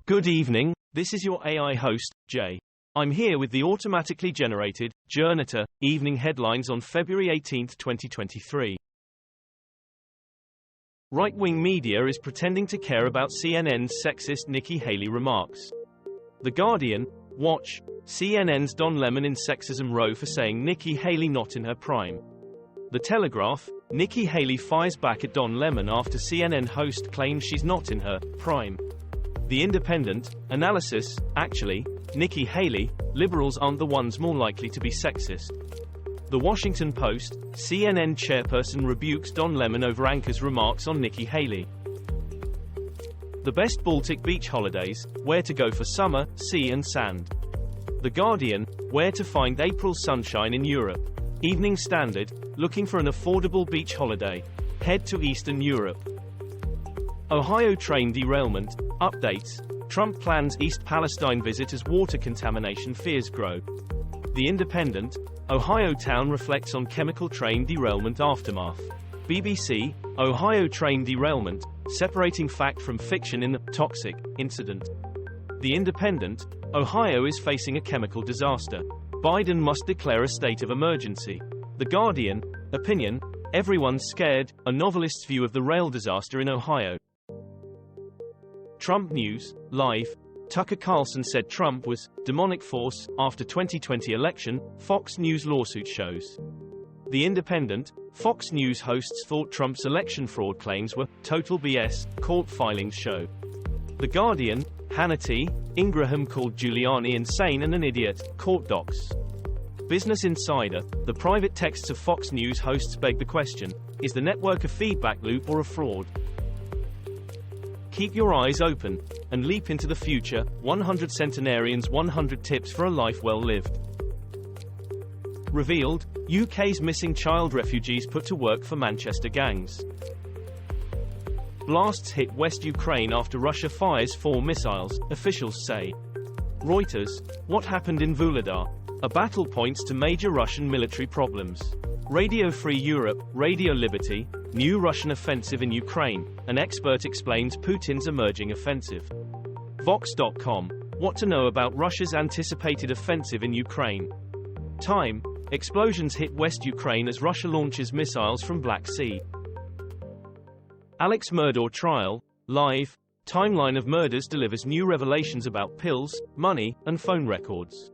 Good evening, this is your AI host, Jay. I'm here with the automatically generated, Journato, evening headlines on February 18, 2023. Right-wing media is pretending to care about CNN's sexist Nikki Haley remarks. The Guardian, watch, CNN's Don Lemon in sexism row for saying Nikki Haley not in her prime. The Telegraph, Nikki Haley fires back at Don Lemon after CNN host claims she's not in her prime. The Independent, analysis, actually, Nikki Haley, liberals aren't the ones more likely to be sexist. The Washington Post, CNN chairperson rebukes Don Lemon over anchor's remarks on Nikki Haley. The best Baltic beach holidays, where to go for summer, sea and sand. The Guardian, where to find April sunshine in Europe. Evening Standard, looking for an affordable beach holiday. Head to Eastern Europe. Ohio train derailment, updates, Trump plans East Palestine visit as water contamination fears grow. The Independent, Ohio town reflects on chemical train derailment aftermath. BBC, Ohio train derailment, separating fact from fiction in the toxic incident. The Independent, Ohio is facing a chemical disaster. Biden must declare a state of emergency. The Guardian, opinion, everyone's scared, a novelist's view of the rail disaster in Ohio. Trump News, live, Tucker Carlson said Trump was demonic force after 2020 election, Fox News lawsuit shows. The Independent, Fox News hosts thought Trump's election fraud claims were total BS, court filings show. The Guardian, Hannity, Ingraham called Giuliani insane and an idiot, court docs. Business Insider, the private texts of Fox News hosts beg the question, is the network a feedback loop or a fraud? Keep your eyes open and leap into the future. 100 centenarians, 100 tips for a life well lived. Revealed, UK's missing child refugees put to work for Manchester gangs. Blasts hit West Ukraine after Russia fires 4 missiles, officials say. Reuters, what happened in Murdaugh? A battle points to major Russian military problems. Radio Free Europe, Radio Liberty, new Russian offensive in Ukraine, an expert explains Putin's emerging offensive. Vox.com, what to know about Russia's anticipated offensive in Ukraine. Time, explosions hit West Ukraine as Russia launches missiles from Black Sea. Alex Murdaugh trial, live, timeline of murders delivers new revelations about pills, money, and phone records.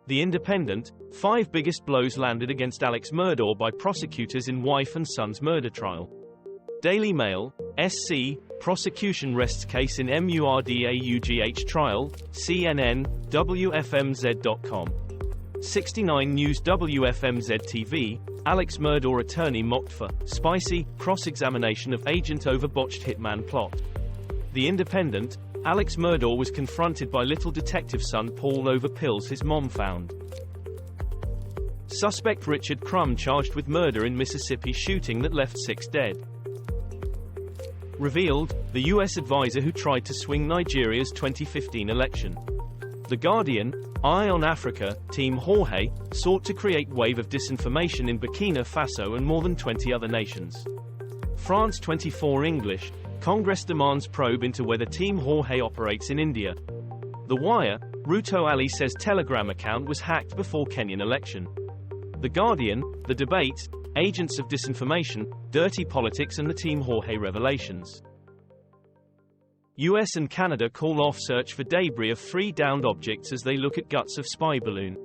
The Independent, 5 biggest blows landed against Alex Murdaugh by prosecutors in wife and son's murder trial. Daily Mail, SC, prosecution rests case in Murdaugh trial, CNN, WFMZ.com. 69 News WFMZ TV, Alex Murdaugh attorney mocked for spicy cross-examination of agent over botched hitman plot. The Independent, Alex Murdaugh was confronted by little detective son Paul over pills his mom found. Suspect Richard Crum charged with murder in Mississippi shooting that left 6 dead. Revealed, the U.S. advisor who tried to swing Nigeria's 2015 election. The Guardian, Eye on Africa, Team Jorge, sought to create wave of disinformation in Burkina Faso and more than 20 other nations. France 24 English, Congress demands probe into whether Team Jorge operates in India. The Wire, Ruto Ali says Telegram account was hacked before Kenyan election. The Guardian, The Debate, Agents of Disinformation, Dirty Politics and the Team Jorge revelations. US and Canada call off search for debris of 3 downed objects as they look at guts of spy balloon.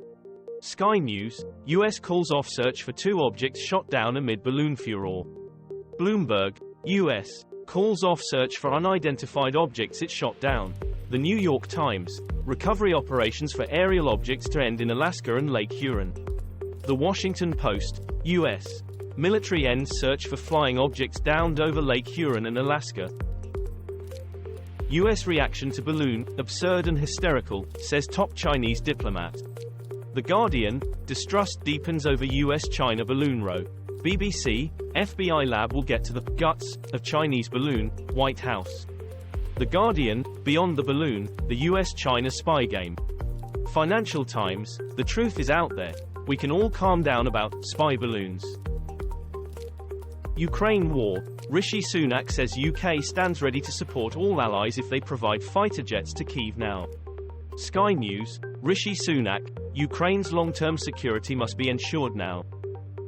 Sky News, US calls off search for 2 objects shot down amid balloon furor. Bloomberg, US, calls off search for unidentified objects it shot down. The New York Times, recovery operations for aerial objects to end in Alaska and Lake Huron. The Washington Post, US, military ends search for flying objects downed over Lake Huron and Alaska. US reaction to balloon, absurd and hysterical, says top Chinese diplomat. The Guardian, distrust deepens over US-China balloon row. BBC, FBI lab will get to the guts of Chinese balloon, White House. The Guardian, beyond the balloon, the US-China spy game. Financial Times, the truth is out there. We can all calm down about spy balloons. Ukraine war. Rishi Sunak says UK stands ready to support all allies if they provide fighter jets to Kyiv now. Sky News. Rishi Sunak. Ukraine's long-term security must be ensured now.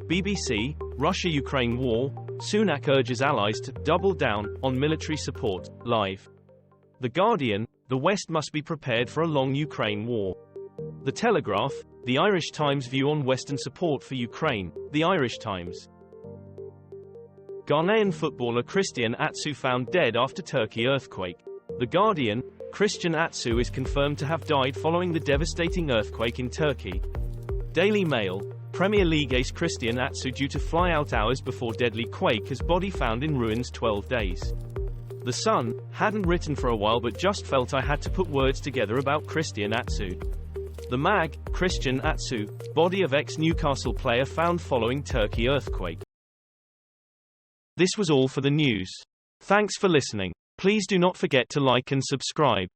BBC. Russia-Ukraine war. Sunak urges allies to double down on military support. Live. The Guardian. The West must be prepared for a long Ukraine war. The Telegraph. The Irish Times view on Western support for Ukraine. The Irish Times. Ghanaian footballer Christian Atsu found dead after Turkey earthquake. The Guardian. Christian Atsu is confirmed to have died following the devastating earthquake in Turkey. Daily Mail. Premier League ace Christian Atsu due to fly out hours before deadly quake as body found in ruins 12 days. The Sun. Hadn't written for a while but just felt I had to put words together about Christian Atsu. The Mag. Christian Atsu. Body of ex-Newcastle player found following Turkey earthquake. This was all for the news. Thanks for listening. Please do not forget to like and subscribe.